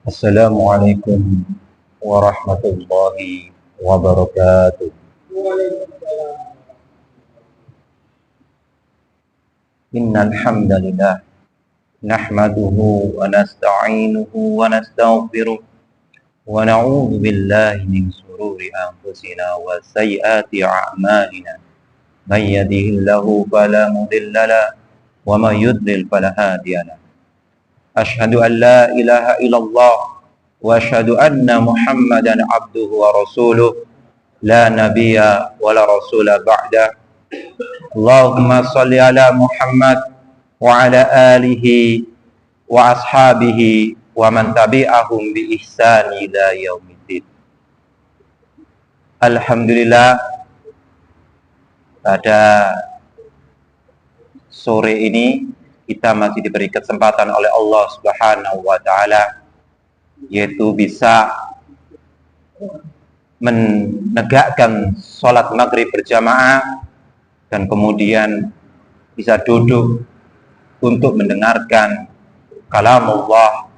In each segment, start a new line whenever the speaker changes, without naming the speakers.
Assalamualaikum warahmatullahi wabarakatuh. Innal hamdalillah nahmaduhu wa nasta'inuhu wa nastaghfiruh wa na'udzu billahi min shururi anfusina wa sayyiati a'malina. May yahdihillahu fala mudilla lahu wa may yudlil fala hadiya lahu. Asyhadu an la ilaha illallah wa asyhadu anna Muhammadan abduhu wa rasuluh la nabiyya wa la rasula ba'da. Allahumma shalli ala Muhammad wa ala alihi wa ashabihi wa man tabi'ahum bi ihsani ila yaumiddin. Alhamdulillah, pada sore ini kita masih diberi kesempatan oleh Allah Subhanahu wa taala, yaitu bisa menegakkan sholat maghrib berjamaah dan kemudian bisa duduk untuk mendengarkan kalam Allah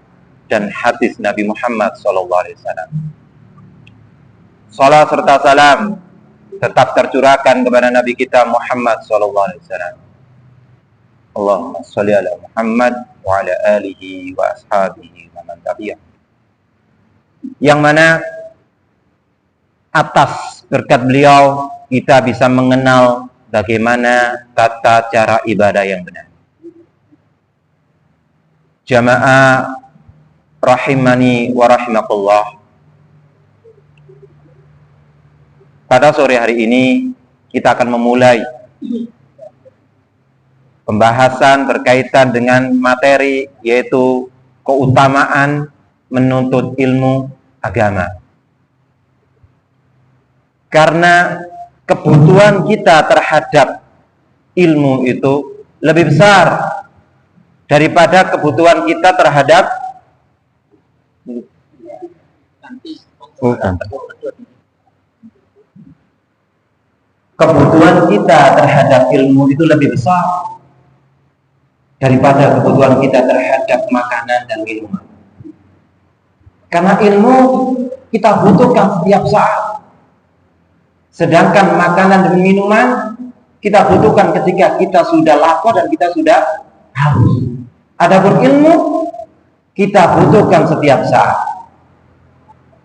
dan hadis Nabi Muhammad SAW. Salat serta salam tetap tercurahkan kepada Nabi kita Muhammad SAW. Allahumma sholli ala Muhammad wa ala alihi wa ashabihi wa man tabi'ah. Yang mana atas berkat beliau kita bisa mengenal bagaimana tata cara ibadah yang benar. Jamaah rahimani wa rahimakumullah. Pada sore hari ini kita akan memulai pembahasan berkaitan dengan materi, yaitu keutamaan menuntut ilmu agama. Karena kebutuhan kita terhadap ilmu itu lebih besar daripada kebutuhan kita terhadap kebutuhan kita terhadap ilmu itu lebih besar daripada kebutuhan kita terhadap makanan dan minuman. Karena ilmu kita butuhkan setiap saat. Sedangkan makanan dan minuman kita butuhkan ketika kita sudah lapar dan kita sudah haus. Adapun ilmu kita butuhkan setiap saat.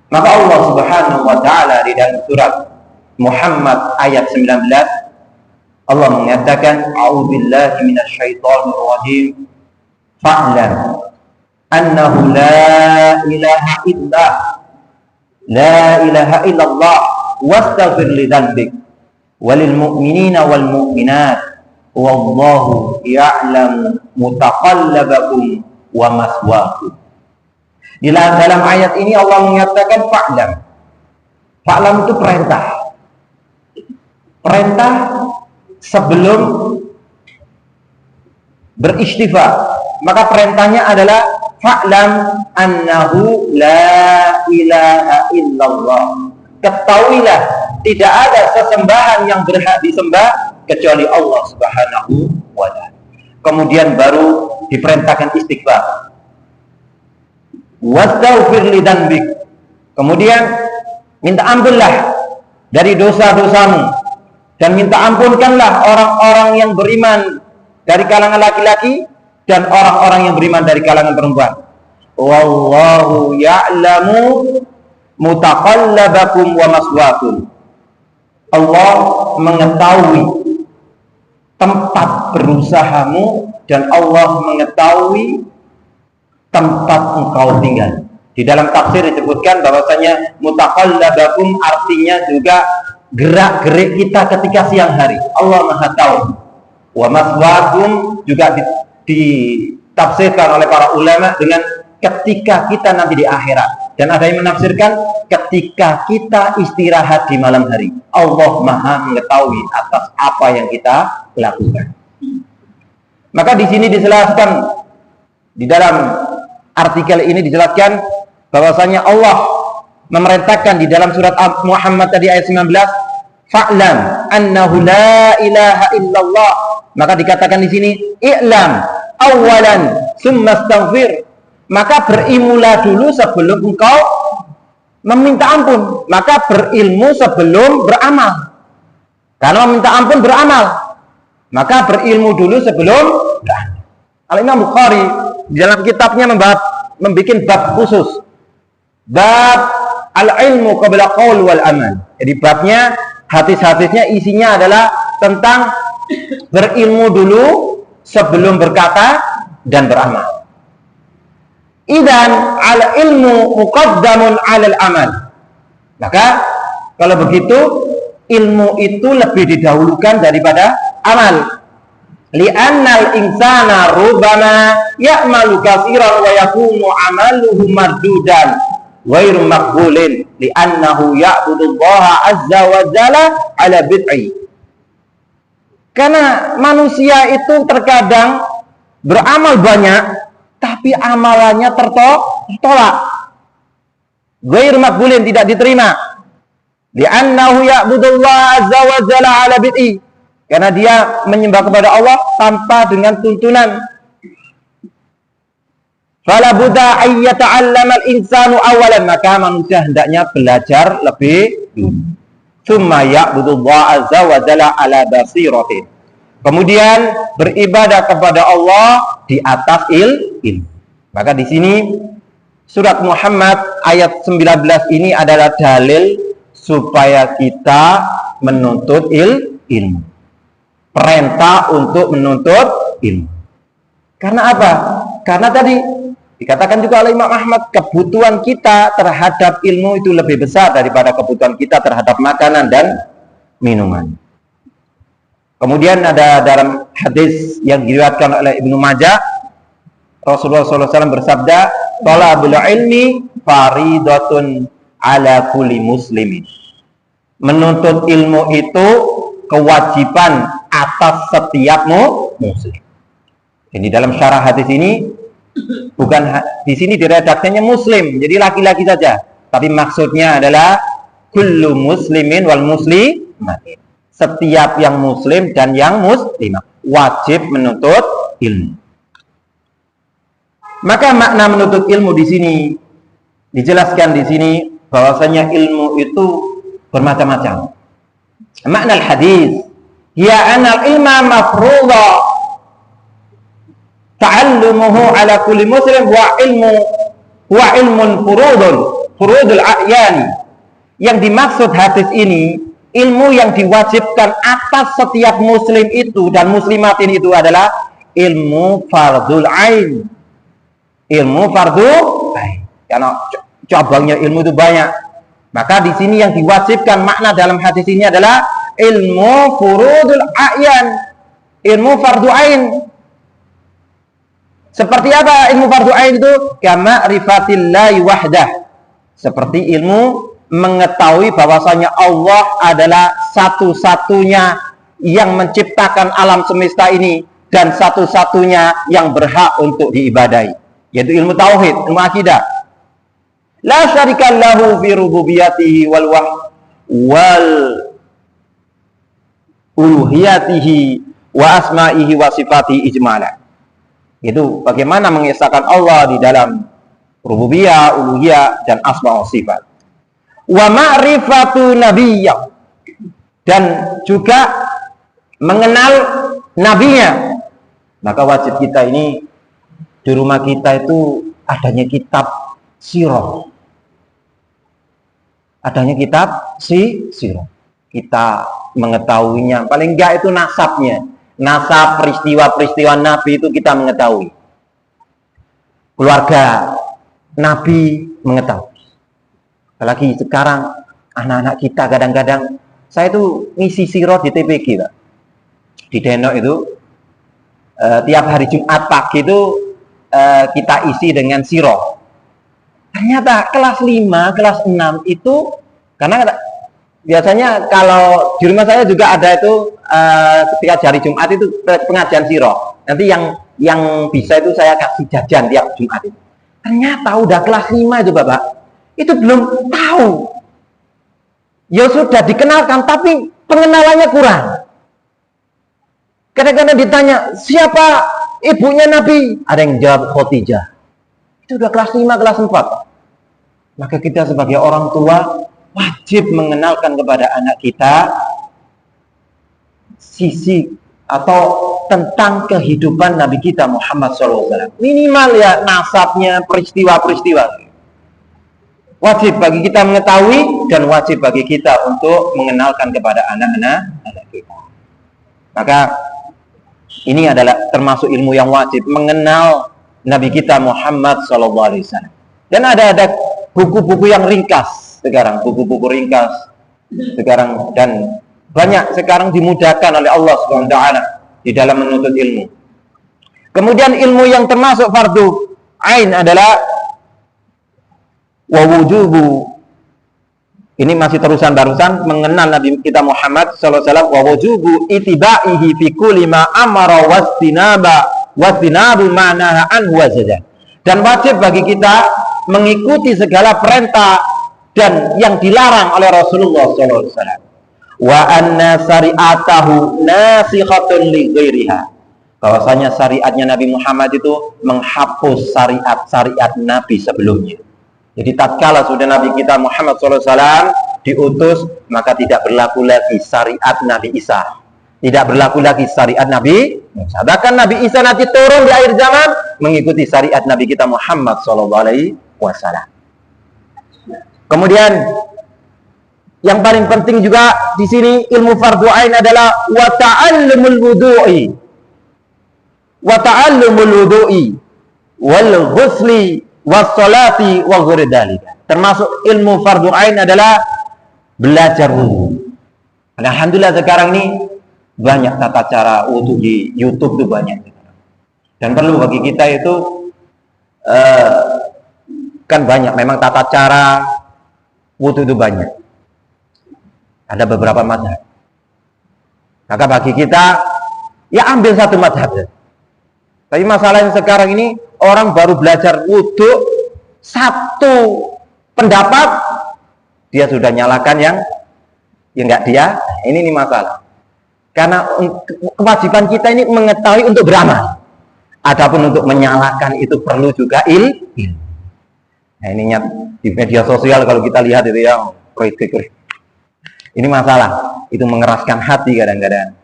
Maka Allah Subhanahu wa taala di dalam surat Muhammad ayat 19 Allah mengatakan, a'udzubillahi minasyaitonir rajim, fa'lam annahu la ilaha illallah wastaghfir li dzanbik walil mu'minina wal mu'minat wallahu ya'lamu mutaqallabakum wa maswaakum. Di dalam ayat ini Allah mengatakan fa'lam. Fa'lam itu perintah. Perintah sebelum beristighfar, maka perintahnya adalah fa'lam annahu la ilaha illallah. Ketahuilah tidak ada sesembahan yang berhak disembah kecuali Allah Subhanahu wa ta'ala. Kemudian baru diperintahkan istighfar. Wastaghfir li dzanbik. Kemudian minta ampunlah dari dosa-dosamu. Dan minta ampunkanlah orang-orang yang beriman dari kalangan laki-laki dan orang-orang yang beriman dari kalangan perempuan. Wallahu ya'lamu mutaqallabakum wa maswaakum. Allah mengetahui tempat berusahamu dan Allah mengetahui tempat engkau tinggal. Di dalam tafsir disebutkan bahwasanya mutaqallabakum artinya juga gerak-gerik kita ketika siang hari. Allah Maha tahu. Wa maswaakum juga ditafsirkan oleh para ulama dengan ketika kita nanti di akhirat. Dan ada yang menafsirkan ketika kita istirahat di malam hari. Allah Maha mengetahui atas apa yang kita lakukan. Maka di sini dijelaskan, di dalam artikel ini dijelaskan bahwasanya Allah memerintahkan di dalam surat Muhammad tadi ayat 19, fa'lam annahu la ilaha illallah. Maka dikatakan di sini, i'lam awalan summa astaghfir. Maka berilmulah dulu sebelum engkau meminta ampun. Maka berilmu sebelum beramal. Karena meminta ampun beramal. Maka berilmu dulu sebelum beramal. Al-Imam Bukhari di dalam kitabnya membuat bab khusus. Bab al-ilmu qabla qaul wal amal. Jadi babnya, hadis-hadisnya isinya adalah tentang berilmu dulu sebelum berkata dan beramal. Idan al-ilmu muqaddamun 'alal amal. Maka kalau begitu ilmu itu lebih didahulukan daripada amal. Li'annal insana rubbama ya'malu katsiran wa yakunu 'amaluhu mardudan ghairu maqbulin li'annahu ya'budullaha azza wa jalla 'ala bid'i. Karena manusia itu terkadang beramal banyak tapi amalannya tertolak. Ghairu maqbulin, tidak diterima. Li'annahu ya'budullaha azza wa jalla 'ala bid'i. Karena dia menyembah kepada Allah tanpa dengan tuntunan. Fala budda ay yata'allama al-insanu awalan, maka manusia hendaknya belajar lebih dulu. Tsumma ya'budullaha azza wa jalla 'ala basiratin. Kemudian beribadah kepada Allah di atas ilmu. Maka di sini surat Muhammad ayat 19 ini adalah dalil supaya kita menuntut ilmu. Perintah untuk menuntut ilmu. Karena apa? Karena tadi dikatakan juga oleh Imam Ahmad, kebutuhan kita terhadap ilmu itu lebih besar daripada kebutuhan kita terhadap makanan dan minuman. Kemudian ada dalam hadis yang diriwayatkan oleh Ibnu Majah, Rasulullah SAW bersabda, "Thalabul ilmi faridatun ala kulli muslimin." Menuntut ilmu itu kewajiban atas setiap muslim. Jadi dalam syarah hadis ini bukan di sini diredaksinya muslim, jadi laki-laki saja, tapi maksudnya adalah kullu muslimin wal muslimatin. Setiap yang muslim dan yang muslimah wajib menuntut ilmu. Maka makna menuntut ilmu di sini dijelaskan di sini bahwasanya ilmu itu bermacam-macam. Makna al-hadis, ya anal ilma mafruḍa ta'allumuhu ala kulli muslim wa ilmun furudul a'yani. Yang dimaksud hadis ini, ilmu yang diwajibkan atas setiap muslim itu dan muslimatin itu adalah ilmu fardul ain. Ilmu fardul ain. Karena cabangnya ilmu itu banyak. Maka di sini yang diwajibkan makna dalam hadis ini adalah ilmu furudul a'yan. Ilmu fardu ain. Seperti apa ilmu fardu ain itu? Kama rifatillahi wahdah. Seperti ilmu mengetahui bahwasanya Allah adalah satu-satunya yang menciptakan alam semesta ini dan satu-satunya yang berhak untuk diibadahi, yaitu ilmu tauhid, ilmu akidah. La syarikallahu fi rububiyatihi wal uluhiyatihi wa asma'ihi wa sifatihi ijmala. Itu bagaimana mengesahkan Allah di dalam rububiyah, uluhiyah dan asma wa sifat. Wa ma'rifatu nabiyyah, dan juga mengenal nabinya. Maka wajib kita ini di rumah kita itu adanya kitab sirah. Adanya kitab sirah. Kita mengetahuinya, paling enggak itu nasabnya. Nasab peristiwa-peristiwa Nabi itu kita mengetahui. Keluarga Nabi mengetahui. Apalagi sekarang anak-anak kita kadang-kadang, saya itu ngisi sirah di TPG, Pak. Di Denok itu tiap hari Jumat pagi itu kita isi dengan sirah. Ternyata kelas 5, kelas 6 itu, karena biasanya kalau di rumah saya juga ada itu ketika hari Jumat itu pengajian sirah. Nanti yang bisa itu saya kasih jajan tiap Jumat itu. Ternyata udah kelas 5 itu, Bapak. Itu belum tahu. Ya sudah dikenalkan, tapi pengenalannya kurang. Kadang-kadang ditanya, siapa ibunya Nabi? Ada yang jawab Khadijah. Itu udah kelas 5, kelas 4. Maka kita sebagai orang tua wajib mengenalkan kepada anak kita sisi atau tentang kehidupan Nabi kita Muhammad SAW. Minimal ya nasabnya, peristiwa-peristiwa. Wajib bagi kita mengetahui dan wajib bagi kita untuk mengenalkan kepada anak-anak kita. Maka ini adalah termasuk ilmu yang wajib, mengenal Nabi kita Muhammad SAW. Dan ada buku-buku yang ringkas sekarang, buku-buku ringkas sekarang, dan banyak sekarang dimudahkan oleh Allah SWT di dalam menuntut ilmu. Kemudian ilmu yang termasuk fardu ain adalah wa wujubu. Ini masih terusan barusan mengenal Nabi kita Muhammad SAW. Wa wujubu itibaihi fi kulli ma amara wastinabu ma naha anhu wa zaja. Dan wajib bagi kita mengikuti segala perintah dan yang dilarang oleh Rasulullah SAW. Wa anna syari'atahu nasikhatun li ghairiha. Bahwasanya syariatnya Nabi Muhammad itu menghapus syariat-syariat Nabi sebelumnya. Jadi tatkala sudah Nabi kita Muhammad SAW diutus, maka tidak berlaku lagi syariat Nabi Isa, tidak berlaku lagi syariat Nabi Musa. Bahkan Nabi Isa nanti turun di akhir zaman mengikuti syariat Nabi kita Muhammad SAW. Kemudian yang paling penting juga di sini ilmu fardhu ain adalah wa ta'allumul wudu'i wal ghusli wassalati wa ghairi dzalika. Termasuk ilmu fardhu ain adalah belajar wudu. Alhamdulillah sekarang ini banyak tata cara wudu di YouTube tuh banyak. Dan perlu bagi kita itu kan banyak memang tata cara wudu itu banyak. Ada beberapa mazhab. Maka bagi kita ya ambil satu mazhab. Tapi masalahnya sekarang ini orang baru belajar wudu satu pendapat dia sudah nyalakan yang enggak dia. Ini masalah. Karena kewajiban kita ini mengetahui untuk beramal. Adapun untuk menyalakan itu perlu juga ilmu. Nah, ininya di media sosial kalau kita lihat itu ya kritik. Ini masalah, itu mengeraskan hati kadang-kadang.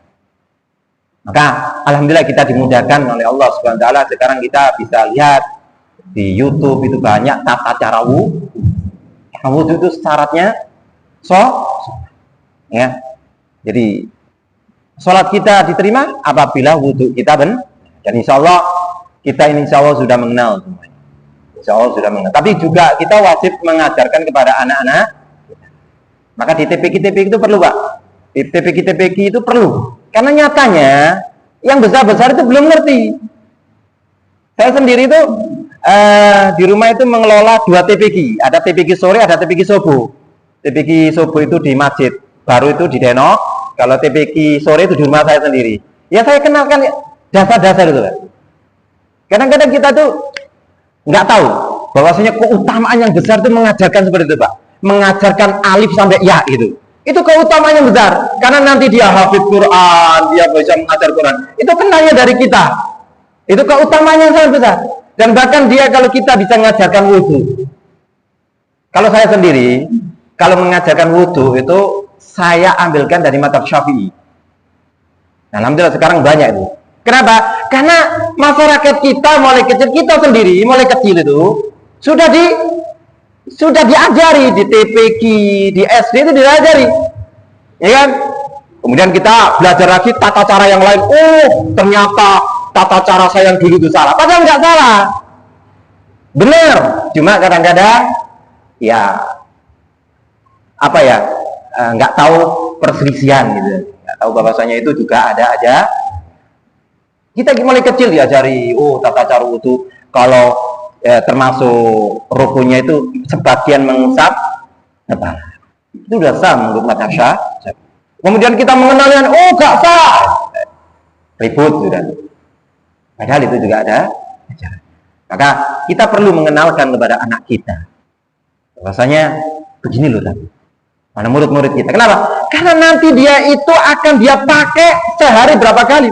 Maka alhamdulillah kita dimudahkan oleh Allah Subhanahu wa taala. Sekarang kita bisa lihat di YouTube itu banyak tata cara wudu. Wudu itu syaratnya ya. Jadi salat kita diterima apabila wudu kita benar. Dan insya Allah kita ini insya Allah sudah mengenal semuanya. Insya Allah sudah mengenal. Tapi juga kita wajib mengajarkan kepada anak-anak. Maka di TPQ itu perlu, Pak. Di TPQ itu perlu. Karena nyatanya yang besar-besar itu belum ngerti. Saya sendiri itu di rumah itu mengelola 2 TPQ. Ada TPQ sore, ada TPQ subuh. TPQ subuh itu di masjid. Baru itu di Denok. Kalau TPQ sore itu di rumah saya sendiri. Ya saya kenalkan dasar-dasar itu, Pak. Kadang-kadang kita tuh nggak tahu bahwasanya keutamaan yang besar itu mengajarkan seperti itu, Pak. Mengajarkan alif sampai ya itu keutamaan yang besar, karena nanti dia hafid Quran, dia bisa mengajar Quran, itu kenalnya dari kita, itu keutamaan yang sangat besar. Dan bahkan dia kalau kita bisa mengajarkan wudu, kalau saya sendiri kalau mengajarkan wudu itu saya ambilkan dari mazhab Syafi'i. Nah, alhamdulillah sekarang banyak itu. Kenapa? Karena masyarakat kita mulai kecil, kita sendiri mulai kecil itu sudah diajari di TPQ, di SD itu diajari, ya kan? Kemudian kita belajar lagi tata cara yang lain. Oh, ternyata tata cara saya yang dulu itu salah. Padahal nggak salah, benar. Cuma kadang-kadang ya apa ya, nggak tahu perselisihan gitu, nggak tahu bahwasanya itu juga ada aja. Kita mulai kecil diajari, oh tata cara wudu kalau termasuk rukunnya itu sebagian mengusap kepala. Itu sudah sah menurut mazhab Syafi'i. Kemudian kita mengenalkan, oh gak sah, ribut sudah. Padahal itu juga ada ajaran. Maka kita perlu mengenalkan kepada anak kita bahwasanya begini loh tadi. Mana murid-murid kita. Kenapa? Karena nanti dia itu akan dia pakai sehari berapa kali.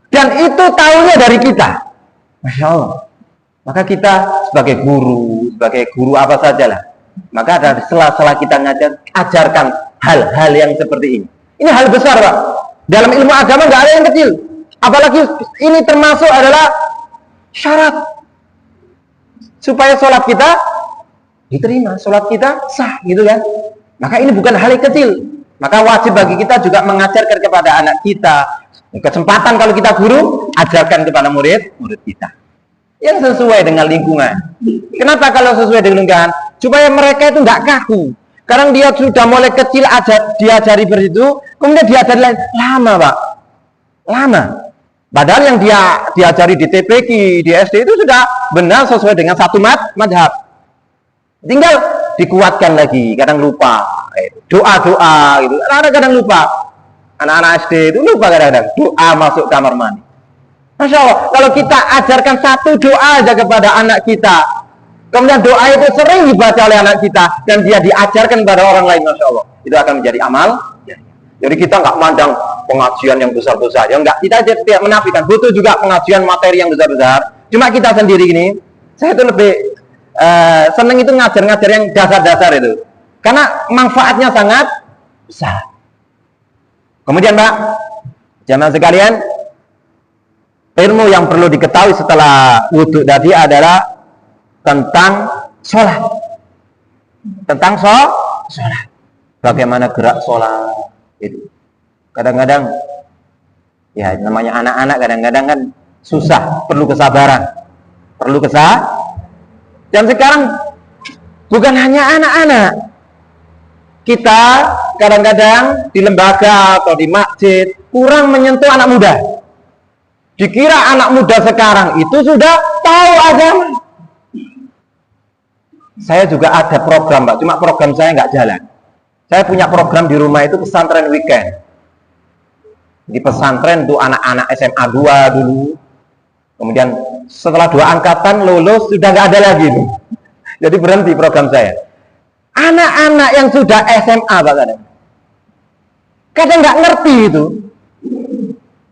Dan itu tahunya dari kita. Masya Allah. Maka kita sebagai guru apa sajalah, maka ada sela-sela kita ajarkan hal-hal yang seperti ini. Ini hal besar, Pak. Dalam ilmu agama nggak ada yang kecil. Apalagi ini termasuk adalah syarat supaya sholat kita diterima, sholat kita sah, gitu kan? Maka ini bukan hal yang kecil. Maka wajib bagi kita juga mengajarkan kepada anak kita. Kesempatan kalau kita guru, ajarkan kepada murid kita yang sesuai dengan lingkungan. Kenapa kalau sesuai dengan lingkungan? Supaya mereka itu nggak kaku. Sekarang dia sudah mulai kecil diajari bersitu, kemudian diajari lama, Pak. Lama. Padahal yang dia diajari di TPQ, di SD itu sudah benar sesuai dengan satu madhab. Tinggal dikuatkan lagi, kadang lupa. Doa-doa gitu. Anak-anak kadang lupa. Anak-anak SD itu lupa kadang-kadang doa masuk kamar mandi. Masya Allah, kalau kita ajarkan satu doa aja kepada anak kita, kemudian doa itu sering dibaca oleh anak kita dan dia diajarkan kepada orang lain, Masya Allah, itu akan menjadi amal. Jadi kita nggak mandang pengajian yang besar-besar, ya enggak, kita tidak menafikan, butuh juga pengajian materi yang besar-besar. Cuma kita sendiri gini, saya itu lebih seneng itu ngajar-ngajar yang dasar-dasar itu, karena manfaatnya sangat besar. Kemudian Pak, jamaah sekalian, ilmu yang perlu diketahui setelah wudhu tadi adalah tentang sholat. Tentang sholat. Bagaimana gerak sholat itu. Kadang-kadang ya namanya anak-anak kadang-kadang kan susah, perlu kesabaran. Dan sekarang bukan hanya anak-anak. Kita kadang-kadang di lembaga atau di masjid kurang menyentuh anak muda. Dikira anak muda sekarang itu sudah tahu agama. Saya juga ada program, Pak. Cuma program saya nggak jalan. Saya punya program di rumah itu pesantren weekend. Di pesantren itu anak-anak SMA 2 dulu. Kemudian setelah 2 angkatan lulus sudah nggak ada lagi. Jadi berhenti program saya. Anak-anak yang sudah SMA, Pak, kadang nggak ngerti itu.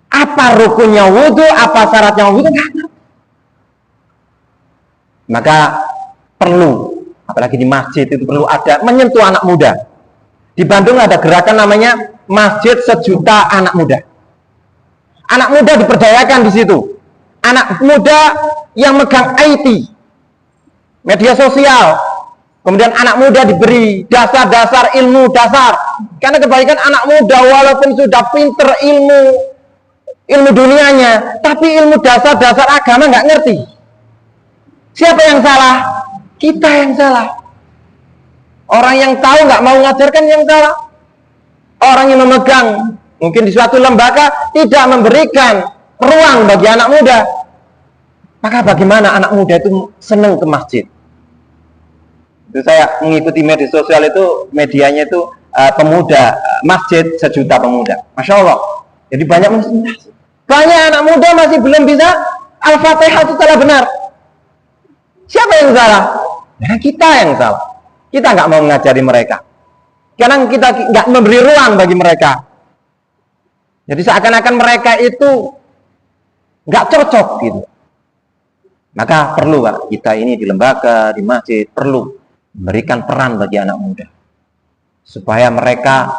Apa rukunnya wudhu, apa syaratnya wudhu, nggak ngerti. Maka perlu, apalagi di masjid itu perlu ada menyentuh anak muda. Di Bandung ada gerakan namanya Masjid Sejuta Anak Muda. Anak muda diperdayakan di situ. Anak muda yang megang IT, media sosial. Kemudian anak muda diberi dasar-dasar ilmu dasar. Karena kebaikan anak muda walaupun sudah pinter ilmu dunianya, tapi ilmu dasar-dasar agama nggak ngerti. Siapa yang salah? Kita yang salah. Orang yang tahu nggak mau mengajarkan yang salah. Orang yang memegang mungkin di suatu lembaga tidak memberikan ruang bagi anak muda. Maka bagaimana anak muda itu senang ke masjid? Itu saya mengikuti media sosial itu, medianya itu pemuda, Masjid Sejuta Pemuda. Masya Allah. Jadi banyak anak muda masih belum bisa Al-Fatihah secara benar. Siapa yang salah? Karena kita yang salah. Kita nggak mau mengajari mereka. Karena kita nggak memberi ruang bagi mereka. Jadi seakan-akan mereka itu nggak cocok gitu. Maka perlu, Pak, kita ini di lembaga, di masjid perlu memberikan peran bagi anak muda supaya mereka,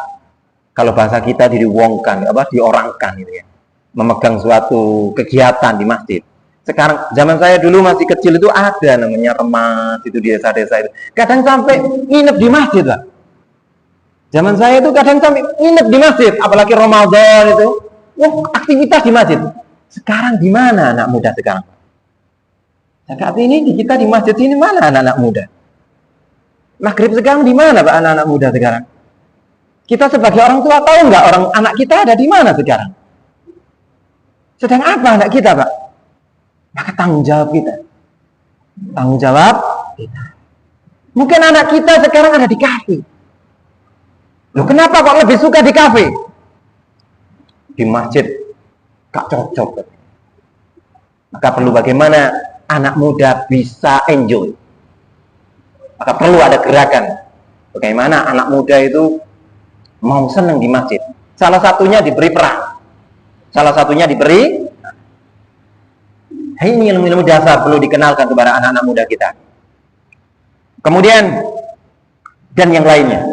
kalau bahasa kita diorangkan gitu ya, memegang suatu kegiatan di masjid. Sekarang zaman saya dulu masih kecil itu ada namanya remas itu di desa-desa itu. Kadang sampai nginep di masjid, Pak. Zaman saya itu kadang sampai nginep di masjid, apalagi Ramadan itu. Aktivitas di masjid. Sekarang di mana anak muda sekarang? Saat ini kita di masjid ini mana anak-anak muda? Maghrib sekarang di mana, Pak, anak-anak muda sekarang? Kita sebagai orang tua tahu nggak orang anak kita ada di mana sekarang? Sedang apa anak kita, Pak? Maka tanggung jawab kita. Tanggung jawab kita. Mungkin anak kita sekarang ada di kafe. Loh, kenapa kok lebih suka di kafe? Di masjid gak cocok. Maka perlu bagaimana anak muda bisa enjoy. Maka perlu ada gerakan bagaimana anak muda itu mau senang di masjid. Salah satunya diberi peran. Salah satunya diberi Ini ilmu-ilmu dasar perlu dikenalkan kepada anak-anak muda kita. Kemudian dan yang lainnya.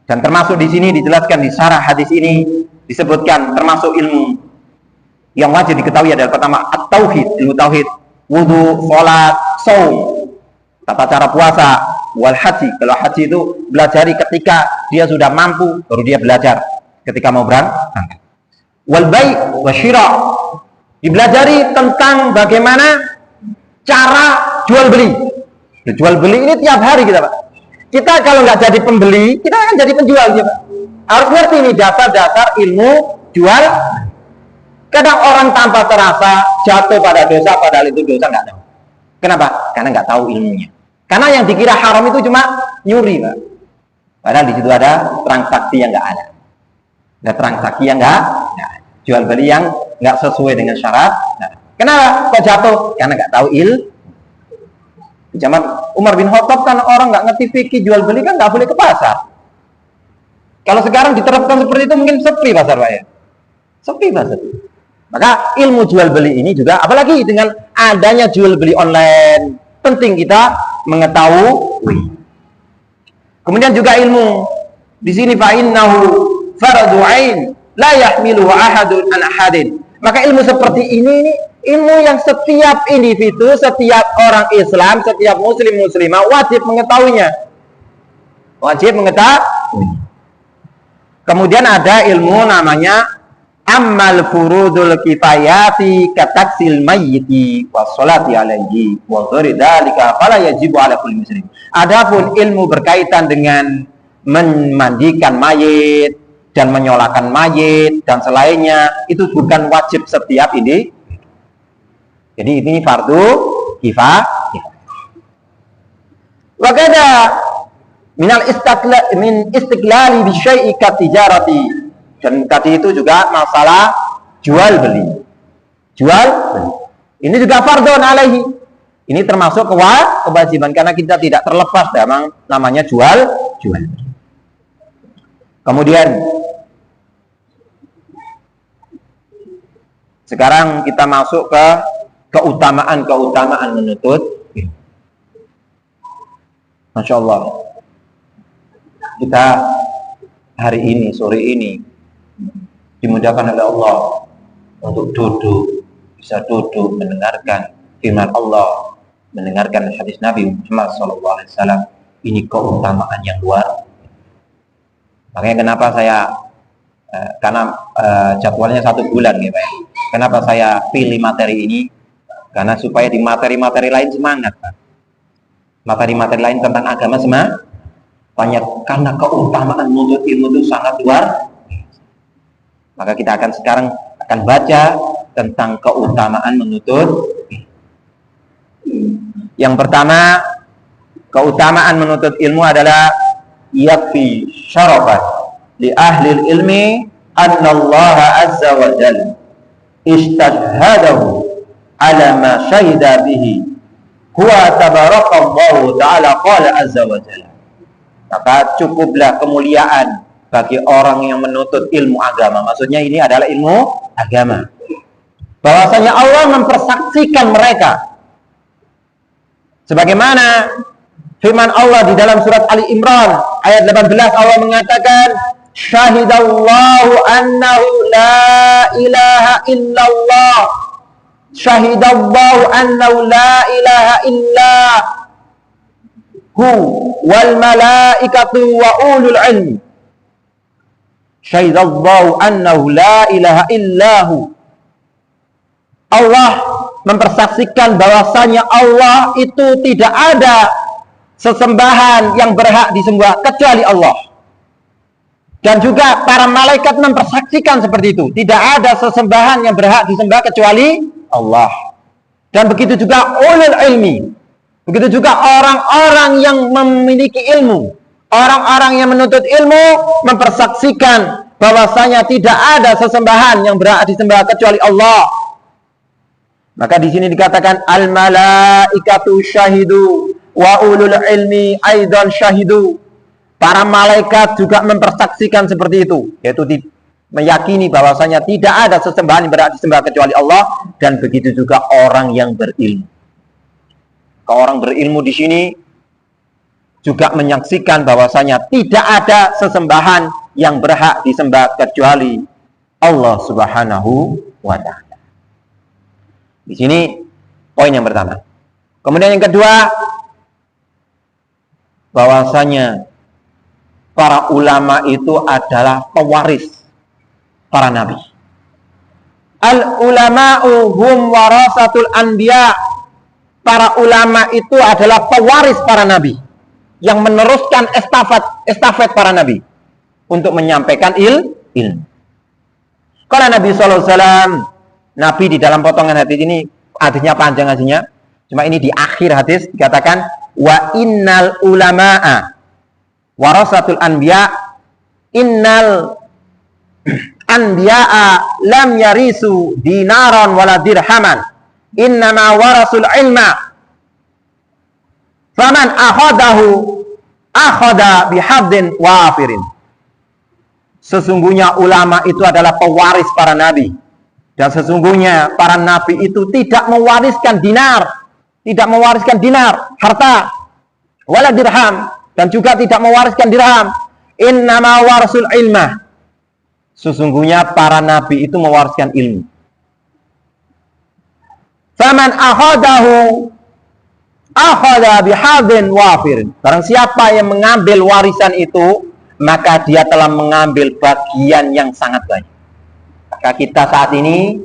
Dan termasuk di sini dijelaskan di syarah hadis ini disebutkan termasuk ilmu yang wajib diketahui adalah pertama at-tauhid, ilmu tauhid, wudu, salat, saum, tata cara puasa, wal haji. Kalau haji itu belajari ketika dia sudah mampu baru dia belajar ketika mau berangkat. Wal bai' wasyira. Dipelajari tentang bagaimana cara jual beli. Jual beli ini tiap hari kita, Pak. Kita kalau nggak jadi pembeli, kita akan jadi penjual, ya, Pak. Harus ngerti ini dasar-dasar ilmu jual. Kadang orang tanpa terasa jatuh pada dosa, padahal itu dosa nggak tahu. Kenapa? Karena nggak tahu ilmunya. Karena yang dikira haram itu cuma nyuri, Pak. Padahal di situ ada transaksi yang nggak ada. Ada transaksi yang nggak ada. Jual beli yang nggak sesuai dengan syarat. Nah, kenapa kok jatuh? Karena nggak tahu Di zaman Umar bin Khattab kan orang nggak ngerti fikih jual beli kan nggak boleh ke pasar. Kalau sekarang diterapkan seperti itu mungkin sepi pasar, Pak, ya. Sepi pasar. Maka ilmu jual beli ini juga, apalagi dengan adanya jual beli online, penting kita mengetahui. Kemudian juga ilmu di sini fa innahu fardu ain la yahmiluhu ahadun an ahadin. Maka ilmu seperti ini ilmu yang setiap individu, setiap orang Islam, setiap muslim muslimah wajib mengetahuinya. Wajib mengetahui. Kemudian ada ilmu namanya ammal furudul kifayati kataksil mayyiti wassalati alaihi wa ghairi dzalika fala yajibu ala kulli muslim. Adapun ilmu berkaitan dengan memandikan mayit dan menyolakan mayit dan selainnya itu bukan wajib setiap ini. Jadi ini fardu kifayah. Wa kada min istiqlali bi syai'i katijarati. Dan tadi itu juga masalah jual beli. Jual beli. Ini juga fardun alaihi. Ini termasuk kewajiban karena kita tidak terlepas dari namanya jual beli. Kemudian sekarang kita masuk ke keutamaan menuntut ilmu. Masya Allah. Kita hari ini, sore ini dimudahkan oleh Allah untuk bisa duduk mendengarkan firman Allah, mendengarkan hadis Nabi Muhammad SAW. Ini keutamaan yang luar. Makanya kenapa saya karena jadwalnya 1 bulan, ya, Pak. Kenapa saya pilih materi ini? Karena supaya di materi-materi lain semangat, Pak. Materi-materi lain tentang agama semangat. Banyak karena keutamaan menuntut ilmu itu sangat luar. Maka kita sekarang akan baca tentang keutamaan menuntut. Yang pertama, keutamaan menuntut ilmu adalah yakfi syarafat li ahli ilmi anna Allah azza wa jalla istashhadahu ala ma syahida bihi huwa tabarakallahu ta'ala qala azza wa jalla. Maka cukuplah kemuliaan bagi orang yang menuntut ilmu agama. Maksudnya ini adalah ilmu agama. Bahwasanya Allah mempersaksikan mereka. Sebagaimana firman Allah di dalam surat Ali Imran ayat 18, Allah mengatakan syahidallahu annahu la ilaha illallah. Syahidallahu annahu la ilaha illallah. Wal malaikatu wa ulul ilmi syahidallahu annahu la ilaha illahu. Allah mempersaksikan bahwasanya Allah itu tidak ada sesembahan yang berhak disembah kecuali Allah. Dan juga para malaikat mempersaksikan seperti itu, tidak ada sesembahan yang berhak disembah kecuali Allah. Dan begitu juga ulul ilmi. Begitu juga orang-orang yang memiliki ilmu, orang-orang yang menuntut ilmu mempersaksikan bahwasanya tidak ada sesembahan yang berhak disembah kecuali Allah. Maka di sini dikatakan al malaikatu syahidu wa ulul ilmi aidan syahidu. Para malaikat juga mempersaksikan seperti itu, yaitu meyakini bahwasanya tidak ada sesembahan yang berhak disembah kecuali Allah. dan begitu juga orang yang berilmu. Orang berilmu di sini juga menyaksikan bahwasanya tidak ada sesembahan yang berhak disembah kecuali Allah Subhanahu wa Ta'ala. Di sini poin yang pertama. Kemudian yang kedua, bahwasanya para ulama itu adalah pewaris para nabi. Al-ulama'u hum warasatul anbiya. Para ulama itu adalah pewaris para nabi yang meneruskan estafet para nabi untuk menyampaikan ilmu. Kalau Nabi SAW, Nabi di dalam potongan hadis ini, hadisnya panjang hadisnya, cuma ini di akhir hadis dikatakan wa innal ulama'a warasatul anbiya, innal anbiya'a lam yarisu dinaran wala dirhaman, innama warasul ilma, faman akhadahu akhada bihaddin wafirin. Sesungguhnya ulama itu adalah pewaris para nabi, dan sesungguhnya para nabi itu tidak mewariskan dinar, harta, wala dirham, dan juga tidak mewariskan dirham. Innama warasul ilma. Sesungguhnya para nabi itu mewariskan ilmu. Faman akhadahu akhadha bihadin wafirin. Barang siapa yang mengambil warisan itu, maka dia telah mengambil bagian yang sangat banyak. Maka kita saat ini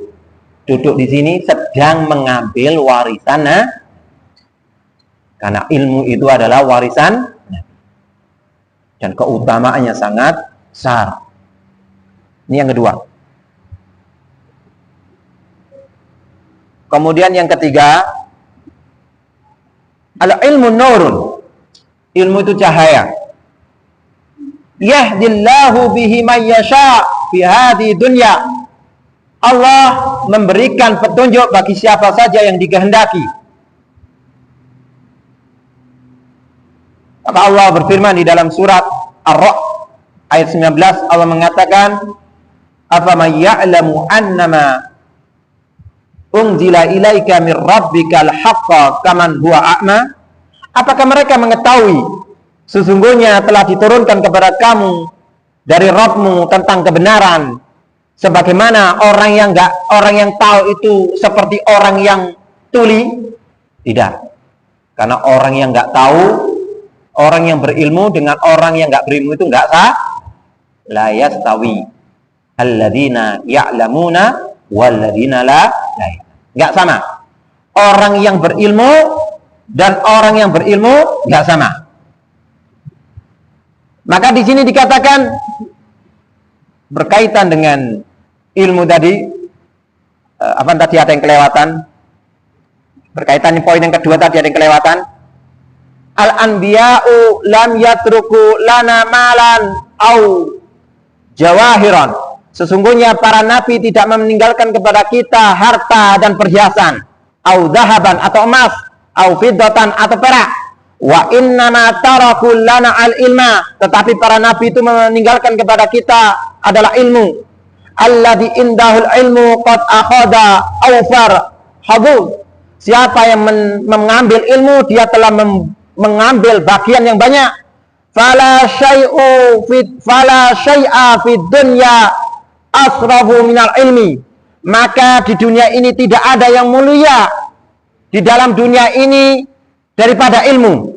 duduk di sini sedang mengambil warisan, karena ilmu itu adalah warisan dan keutamaannya sangat besar. Ini yang kedua. Kemudian yang ketiga, al-ilmu nurun. Ilmu itu cahaya. Yahdillahu bihi man yasha fi hadhihi dunya. Allah memberikan petunjuk bagi siapa saja yang dikehendaki. Maka Allah berfirman di dalam surat Ar-Ra'd ayat 19, Allah mengatakan, afaman ya'lamu annama unzila ilaika mir rabbikal haqqa kaman huwa a'ma. Apakah mereka mengetahui sesungguhnya telah diturunkan kepada kamu dari Rabbmu tentang kebenaran, sebagaimana orang yang tahu itu seperti orang yang tuli? Tidak. Karena orang yang enggak tahu, orang yang berilmu dengan orang yang enggak berilmu itu enggak sah. La yastawi alladzina ya'lamuna walladzina la ya'lamun. Enggak sama. Orang yang berilmu dan orang yang berilmu enggak sama. Maka di sini dikatakan berkaitan dengan ilmu tadi, apa tadi ada yang kelewatan? Berkaitan poin yang kedua tadi ada yang kelewatan. Al-anbiya'u lam yatruku lana malan au jawahiran. Sesungguhnya para nabi tidak meninggalkan kepada kita harta dan perhiasan, au zahaban atau emas, au fiddatan atau perak. Wa innama taraku lana al-ilma. Tetapi para nabi itu meninggalkan kepada kita adalah ilmu. Alladzi indahul ilmu qad akhadha awfar hadud. Siapa yang mengambil ilmu, dia telah mengambil bagian yang banyak. Fala syai'a fid dunya asrafu minal ilmi. Maka di dunia ini tidak ada yang mulia di dalam dunia ini daripada ilmu.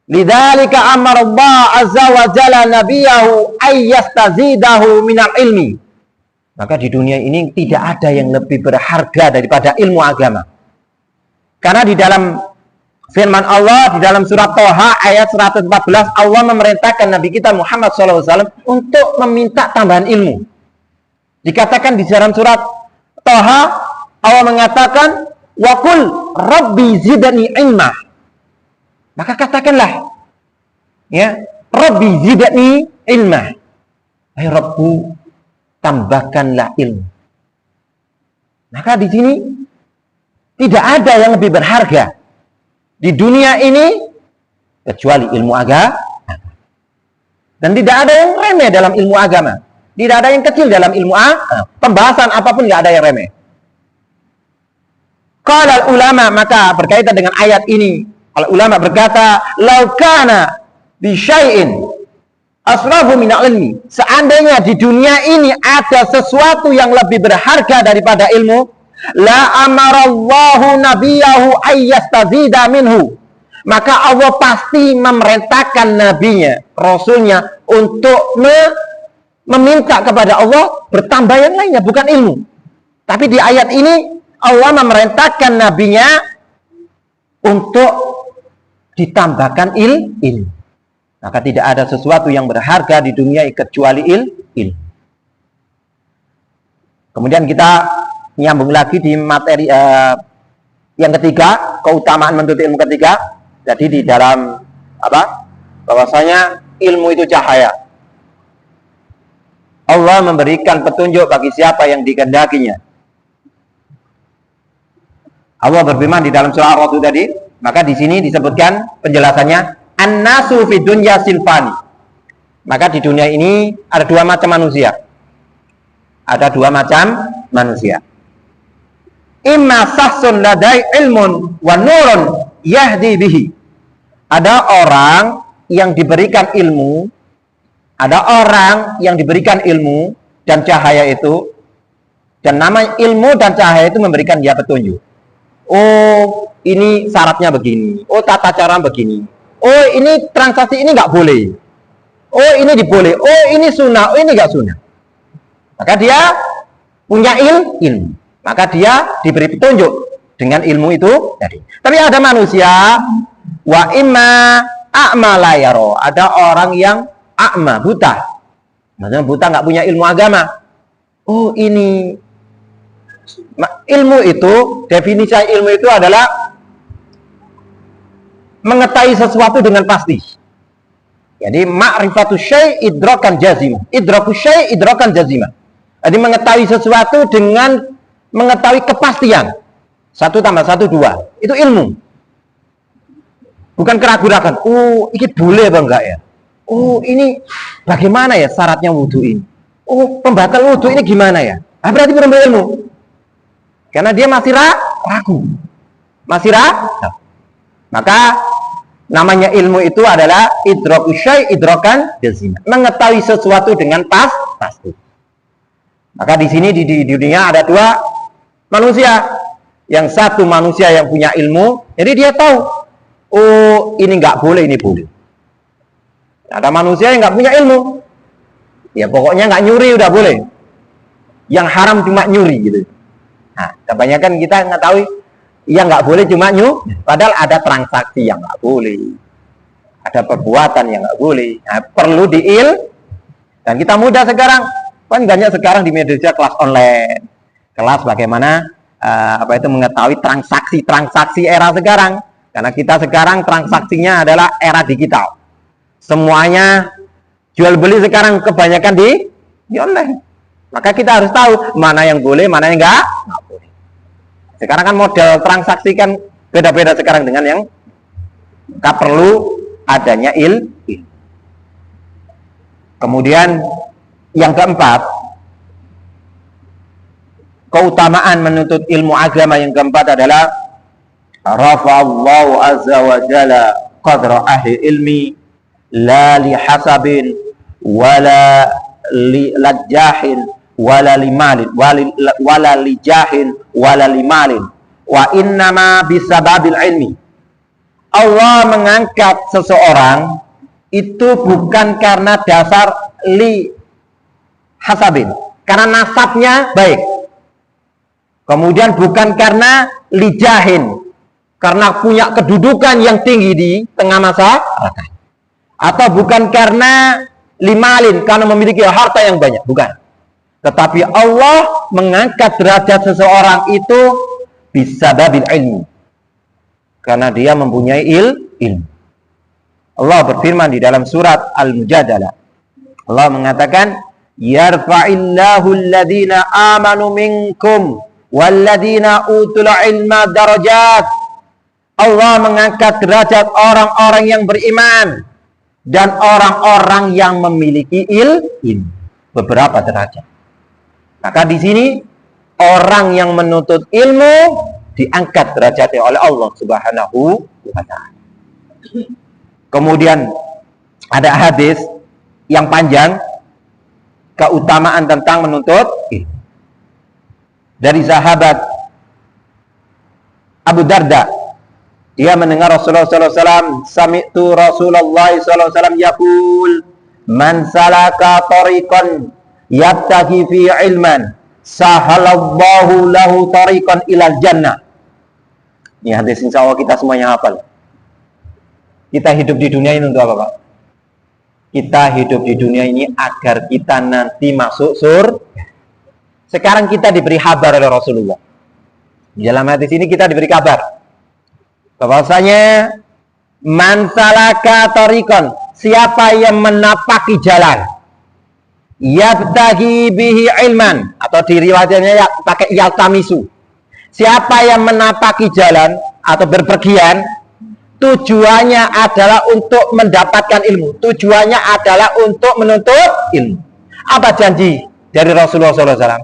Lidzalika amara Allah azza wa jalla nabiyahu ayyastazidahu minal ilmi. Maka di dunia ini tidak ada yang lebih berharga daripada ilmu agama. Karena di dalam firman Allah di dalam surat Thaha ayat 114, Allah memerintahkan Nabi kita Muhammad SAW untuk meminta tambahan ilmu. Dikatakan di dalam surat Thaha, Allah mengatakan, wa qul rabbi zidni ilma. Maka katakanlah, ya, rabbi zidni ilma. Hai Rabbu, tambahkanlah ilmu. Maka di sini tidak ada yang lebih berharga di dunia ini kecuali ilmu agama. Dan tidak ada yang remeh dalam ilmu agama. Tidak ada yang kecil dalam ilmu agama. Pembahasan apapun tidak ada yang remeh. Qala ulama, maka berkaitan dengan ayat ini, kalau ulama berkata, "Lau kana bi syai'in asrafu min ilmi." Seandainya di dunia ini ada sesuatu yang lebih berharga daripada ilmu, la amarallahu nabiyahu ayyastazida minhu. Maka Allah pasti memerintahkan nabinya, rasulnya untuk meminta kepada Allah bertambah yang lainnya, bukan ilmu. Tapi di ayat ini Allah memerintahkan nabinya untuk ditambahkan ilmu. Maka tidak ada sesuatu yang berharga di dunia kecuali ilmu. Kemudian kita nyambung lagi di materi yang ketiga, keutamaan menuntut ilmu ketiga. Jadi di dalam bahwasanya ilmu itu cahaya. Allah memberikan petunjuk bagi siapa yang dikehendakinya. Allah berfirman di dalam surah Ar-Ra'd tadi, maka di sini disebutkan penjelasannya, an-nasu fid dunya silfani. Maka di dunia ini ada dua macam manusia. Ada dua macam manusia. Imma sahsun ladai ilmun wa nurun yahdi bihi. Ada orang yang diberikan ilmu, ada orang yang diberikan ilmu dan cahaya itu, dan nama ilmu dan cahaya itu memberikan dia petunjuk. Oh, ini syaratnya begini. Oh, tata cara begini. Oh, ini transaksi ini nggak boleh. Oh, ini diboleh. Oh, ini sunnah. Oh, ini nggak sunnah. Maka dia punya ilmu. Maka dia diberi petunjuk dengan ilmu itu tadi. Tapi ada manusia wa imma a'ma la yaro. Ada orang yang a'ma, buta. Maksudnya buta, nggak punya ilmu agama. Oh, ini ilmu itu, definisi ilmu itu adalah mengetahui sesuatu dengan pasti. Jadi ma'rifatu syai' idrakan jazimah. Idraku syai' idrakan jazimah. Jadi mengetahui sesuatu dengan mengetahui kepastian. 1 tambah 1 2. Itu ilmu. Bukan keraguan-keraguan. Oh, ini boleh apa enggak ya? Oh, ini bagaimana ya syaratnya wudhu ini? Oh, pembatal wudhu ini gimana ya? Ah, berarti belum ilmu. Karena dia masih ragu. Masih ragu. Maka namanya ilmu itu adalah idraku syai' idrakan jazimah. Mengetahui sesuatu dengan pasti. Maka di sini di dunia ada dua manusia. Yang satu manusia yang punya ilmu, jadi dia tahu, oh ini nggak boleh, ini boleh. Ada manusia yang nggak punya ilmu, ya pokoknya nggak nyuri udah boleh. Yang haram cuma nyuri gitu. Nah, kebanyakan kita nggak tahu yang nggak boleh cuma nyuri, padahal ada transaksi yang nggak boleh, ada perbuatan yang nggak boleh. Nah, perlu dan kita mudah sekarang. Kan banyak sekarang di media kelas online, kelas bagaimana mengetahui transaksi era sekarang, karena kita sekarang transaksinya adalah era digital, semuanya jual beli sekarang kebanyakan di online. Maka kita harus tahu mana yang boleh, mana yang enggak boleh. Sekarang kan model transaksi kan beda-beda sekarang dengan yang nggak perlu adanya ilmu. Kemudian yang keempat, keutamaan menuntut ilmu agama yang keempat adalah rafa'allahu azza wa jalla qadra ahli ilmi la li hasabin wala li lajahin wala li malin wala li jahin wala li malin wa innama bisababil ilmi. Allah mengangkat seseorang itu bukan karena dasar li hasabin, karena nasabnya baik. Kemudian bukan karena lijahin, karena punya kedudukan yang tinggi di tengah masyarakat. Atau bukan karena limalin, karena memiliki harta yang banyak, bukan. Tetapi Allah mengangkat derajat seseorang itu bisababil ilmi, karena dia mempunyai ilmu. Allah berfirman di dalam surat Al-Mujadalah. Allah mengatakan, yarfa'illahu alladhina amanu minkum walladhina utul ilma darajat. Allah mengangkat derajat orang-orang yang beriman dan orang-orang yang memiliki ilmu, beberapa derajat. Maka di sini orang yang menuntut ilmu diangkat derajatnya oleh Allah Subhanahu wa ta'ala. Kemudian ada hadis yang panjang keutamaan tentang menuntut ilmu. Dari sahabat Abu Darda, dia mendengar Rasulullah SAW, sami'tu Rasulullah SAW yaqul, man salaka tariqan yabtaghi fi ilman sahalallahu lahu tariqan ilal jannah. Ini hadis insya Allah kita semuanya hafal. Kita hidup di dunia ini untuk apa, Pak? Kita hidup di dunia ini agar kita nanti masuk surga. Sekarang kita diberi kabar oleh Rasulullah. Di dalam hadis ini kita diberi kabar bahwasanya man salaka tariqan, siapa yang menapaki jalan, yabtaghi bihi ilman, atau di riwayatnya ya, pakai yaltamisu, siapa yang menapaki jalan atau berpergian, tujuannya adalah untuk mendapatkan ilmu, tujuannya adalah untuk menuntut ilmu. Apa janji dari Rasulullah SAW?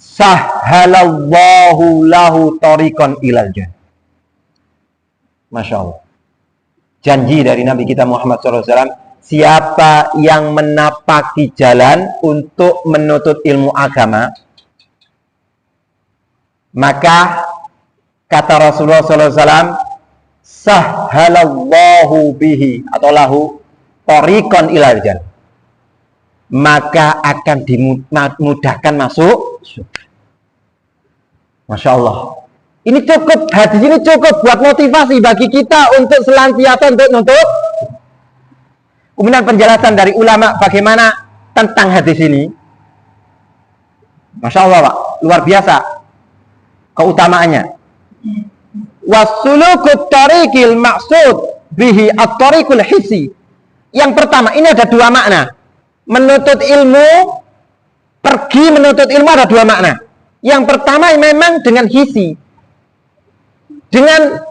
Sahhalallahu lahu tariqan ilal jannah. Masya Allah. Janji dari Nabi kita Muhammad SAW, siapa yang menapaki jalan untuk menuntut ilmu agama, maka kata Rasulullah SAW, sahhalallahu bihi atau lahu tariqan ilal jannah, maka akan dimudahkan masuk surga. Masya Allah. Ini cukup, hadis ini cukup buat motivasi bagi kita untuk selantiasa untuk nuntut. Kemudian penjelasan dari ulama bagaimana tentang hadis ini. Masya Allah, Pak, luar biasa keutamaannya. Wasulukut tariqil maksud bihi at-tariqul hissi. Yang pertama, ini ada dua makna. Menuntut ilmu, pergi menuntut ilmu ada dua makna. Yang pertama memang dengan hissi, dengan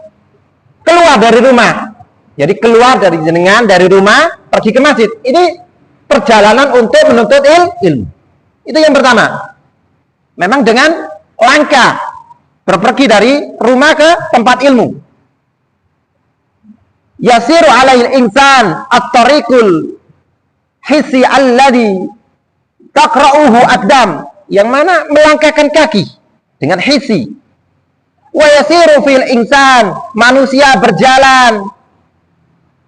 keluar dari rumah. Jadi keluar dari jenengan, dari rumah, pergi ke masjid. Ini perjalanan untuk menuntut ilmu. Itu yang pertama. Memang dengan langkah berpergi dari rumah ke tempat ilmu. Yasiru alail insan at-tariqul hissi alladhi taqra'uhu aqdam, yang mana melangkahkan kaki dengan hissi. Wa yasiru fil insan, manusia berjalan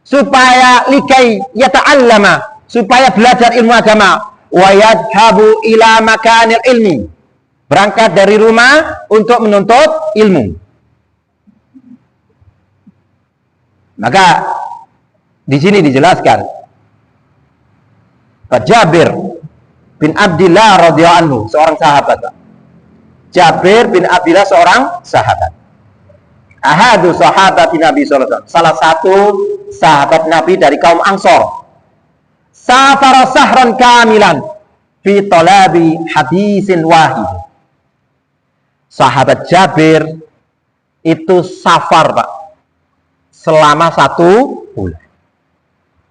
supaya likai yata'allama, supaya belajar ilmu agama. Wa yadhabu ila makanil ilmi, berangkat dari rumah untuk menuntut ilmu. Maka di sini dijelaskan, Jabir bin Abdillah radhiyallahu anhu, seorang sahabat. Jabir bin Abdillah seorang sahabat. Ahadu sahabat Nabi sallallahu alaihi wasallam, salah satu sahabat Nabi dari kaum Ansor. Safara sahran kamilan fi talabi hadisin wahid. Sahabat Jabir itu safar, Pak, selama 1 bulan.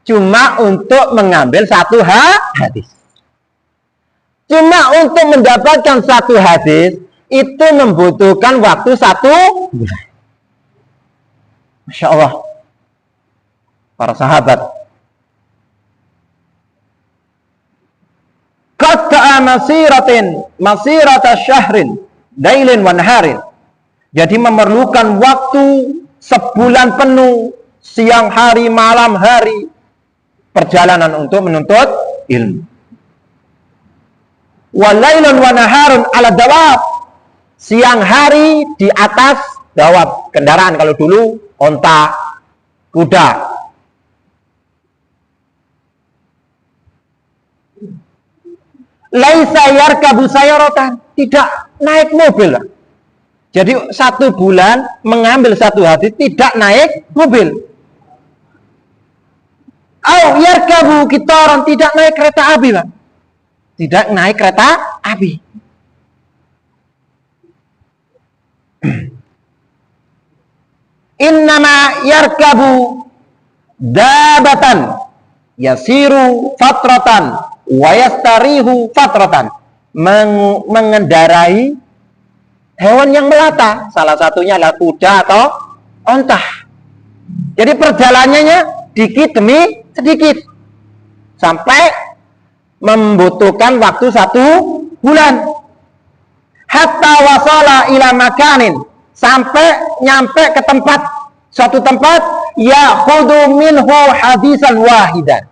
Cuma untuk mengambil satu hadis. Cuma untuk mendapatkan satu hadis itu membutuhkan waktu 1 bulan. Masya Allah. Para sahabat. Qata'a masirata syahrin dailin wa naharin. Jadi memerlukan waktu sebulan penuh, siang hari, malam hari, perjalanan untuk menuntut ilmu. Walailun wa naharun ala dawab, siang hari di atas dawab, kendaraan, kalau dulu onta, kuda. Laisa yarkabu sayaratan, tidak naik mobil. Jadi 1 bulan mengambil satu hadis, tidak naik mobil. Au yarkabu kitaran, tidak naik kereta api, Pak. Tidak naik kereta api. Innama yarkabu dabatan yasiru fatratan wa yastarihu fatratan, mengendarai
hewan yang melata. Salah satunya adalah kuda atau onta. Jadi perjalanannya dikit demi sedikit sampai membutuhkan waktu 1 bulan. Hatta wasala ila makanin, sampai nyampe ke suatu tempat ya khudu minhu hadisan wahidan.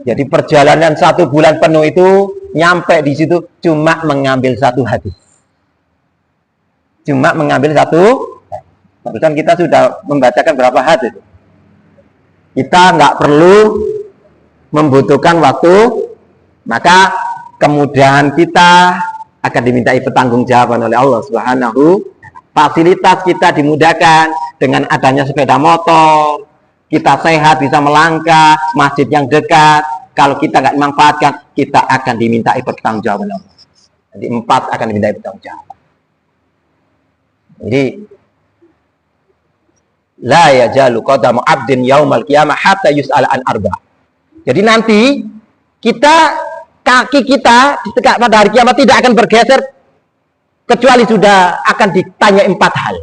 Jadi perjalanan 1 bulan penuh itu nyampe di situ cuma mengambil 1 hadis. Cuma mengambil 1. Barusan kita sudah membacakan berapa hadis. Kita nggak perlu membutuhkan waktu, maka kemudahan kita akan dimintai pertanggungjawaban oleh Allah Subhanahu. Fasilitas kita dimudahkan dengan adanya sepeda motor, kita sehat bisa melangkah, masjid yang dekat. Kalau kita nggak memanfaatkan, kita akan dimintai pertanggungjawaban Allah. Jadi 4 akan dimintai pertanggungjawaban. Jadi la yajalu qadamu abdin yaumal qiyamah hatta yus'ala an arba. Jadi nanti kaki kita pada hari kiamat tidak akan bergeser kecuali sudah akan ditanya 4 hal.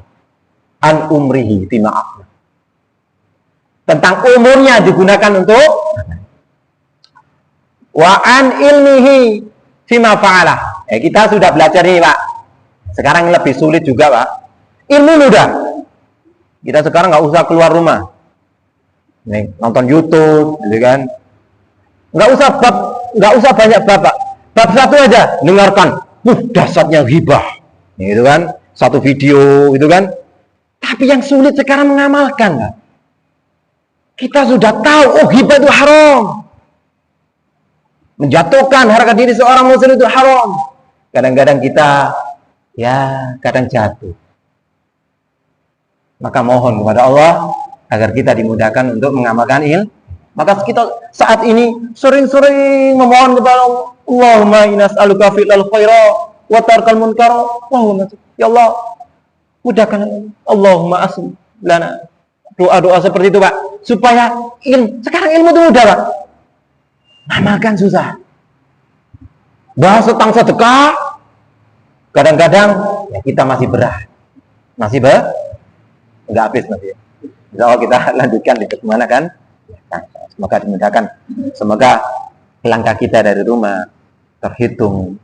An umrihi fima afna. Tentang umurnya digunakan untuk, wa an ilmihi fima fa'ala. Kita sudah belajar nih, Pak. Sekarang lebih sulit juga, Pak. Ilmu mudah. Kita sekarang nggak usah keluar rumah. Nih, nonton YouTube, gitu kan. Nggak usah banyak bab. Bab 1 aja, dengarkan. Dahsyatnya ghibah. Gitu kan, 1 video, gitu kan. Tapi yang sulit sekarang mengamalkan, Pak. Kita sudah tahu, ghibah itu haram. Menjatuhkan harga diri seorang muslim itu haram. Kadang-kadang kita, kadang jatuh. Maka mohon kepada Allah agar kita dimudahkan untuk mengamalkan ilmu. Maka kita saat ini sering-sering memohon kepada Allah, Allahumma inna nas'aluka fi'lal khaira wa tarkal munkar. Ya Allah, mudahkan, Allahumma asli lana. Doa-doa seperti itu, Pak, supaya sekarang ilmu itu mudah, Pak. Amalkan susah. Bahas tentang sedekah, kadang-kadang kita masih berat. Enggak habis nanti. Insya Allah kita lanjutkan di kemana kan? Semoga dimudahkan. Semoga langkah kita dari rumah terhitung,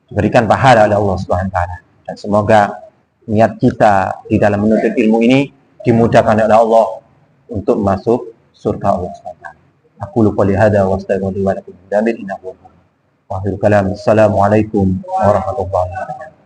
diberikan pahala oleh Allah Subhanahu wa taala. Dan semoga niat kita di dalam menuntut ilmu ini dimudahkan oleh Allah untuk masuk surga Allah Subhanahu wa taala. Aku lupa lihada wa astaghfiru wa lakum min innahu wa akhiru kalam. Assalamualaikum warahmatullahi wabarakatuh.